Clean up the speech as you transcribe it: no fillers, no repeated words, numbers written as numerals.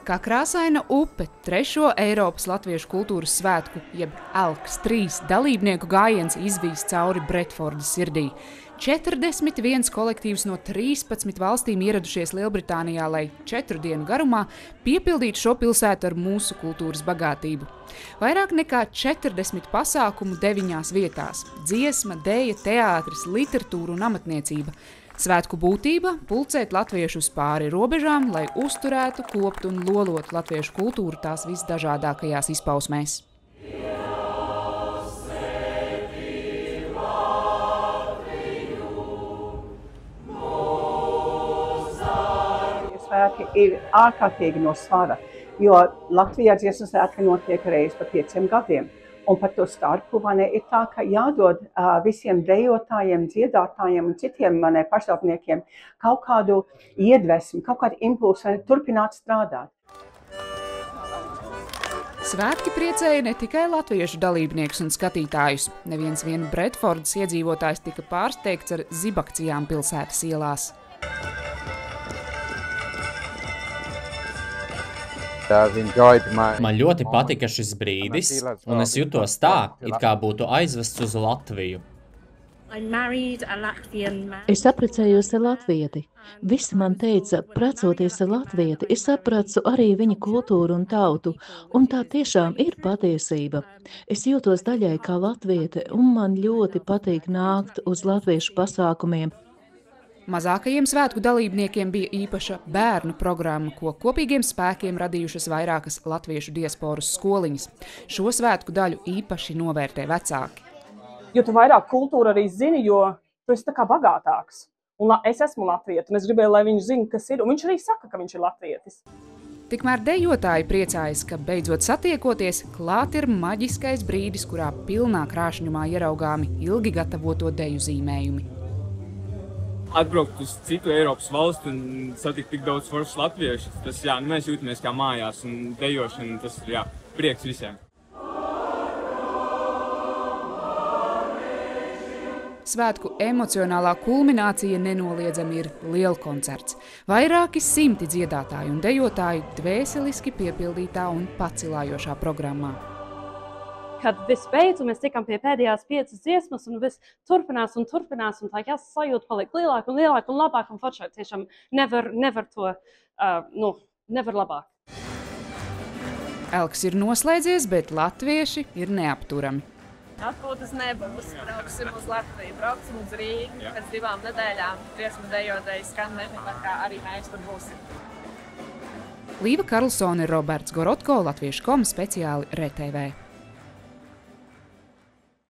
Kā krāsaina upe, 3. Eiropas latviešu kultūras svētku, jeb Elks 3 dalībnieku gājiens izvīs cauri Bredfordas sirdī. 41 kolektīvs no 13 valstīm ieradušies Lielbritānijā, lai 4 dienu garumā piepildītu šo pilsētu ar mūsu kultūras bagātību. Vairāk nekā 40 pasākumu 9 vietās – dziesma, deja, teātris, literatūra un amatniecība. Svētku būtība – pulcēt latviešus pāri robežām, lai uzturētu, koptu un lolotu latviešu kultūru tās visdažādākajās izpausmēs. Svētki ir ārkārtīgi no svara, jo Latvijā dziesmu svētki notiek reiz pa 5 gadiem. Un par to starpu ir tā, ka jādod visiem dejotājiem, dziedātājiem un citiem pašdalībniekiem kaut kādu iedvesmu, kaut kādu impulsu, lai turpināt strādāt. Svētki priecēja ne tikai latviešu dalībniekus un skatītājus. Neviens vien Bredfordas iedzīvotājs tika pārsteigts ar zibakcijām pilsētas ielās. Man ļoti patika šis brīdis, un es jutos tā, it kā būtu aizvests uz Latviju. Es apprecējos ar latvieti. Visi man teica, precoties ar latvieti, es sapratu arī viņa kultūru un tautu, un tā tiešām ir patiesība. Es jūtos daļai kā latviete, un man ļoti patīk nākt uz latviešu pasākumiem. Mazākajiem svētku dalībniekiem bija īpaša bērnu programma, ko kopīgiem spēkiem radījušas vairākas latviešu diasporas skoliņas. Šo svētku daļu īpaši novērtē vecāki. Jo tu vairāk kultūru arī zini, jo tu esi tā kā bagātāks. Un es esmu latvieta, un es gribēju, lai viņš zina, kas ir, un viņš arī saka, ka viņš ir latvietis. Tikmēr dejotāji priecājas, ka beidzot satiekoties, klāt ir maģiskais brīdis, kurā pilnā krāšņumā ieraugāmi ilgi gatavoto deju zīmējumi. Atbraukt uz citu Eiropas valstu un satikt tik daudz foršus latviešus, tas mēs jūtamies kā mājās un dejošana, tas ir prieks visiem. Svētku emocionālā kulminācija nenoliedzami ir lielkoncerts. Vairāki 100 dziedātāju un dejotāju dvēseliski piepildītā un pacilājošā programmā. Kad viss beidz, un mēs tikām pie pēdējās 5 dziesmas, un viss turpinās, un tā sajūta paliek lielāka un labāk, un foršāk tiešām nevar to, nevar labāk. Elks ir noslēdzies, bet latvieši ir neapturami. Atpūtas nebūs, brauksim uz Latviju, brauksim uz Rīgu, pēc 2 nedēļām dziesmu dejotāji skan nevienmēr, kā arī mēs tur būsim. Līva Karlsone, Roberts Gorotko, Latviešu.com, speciāli RTV.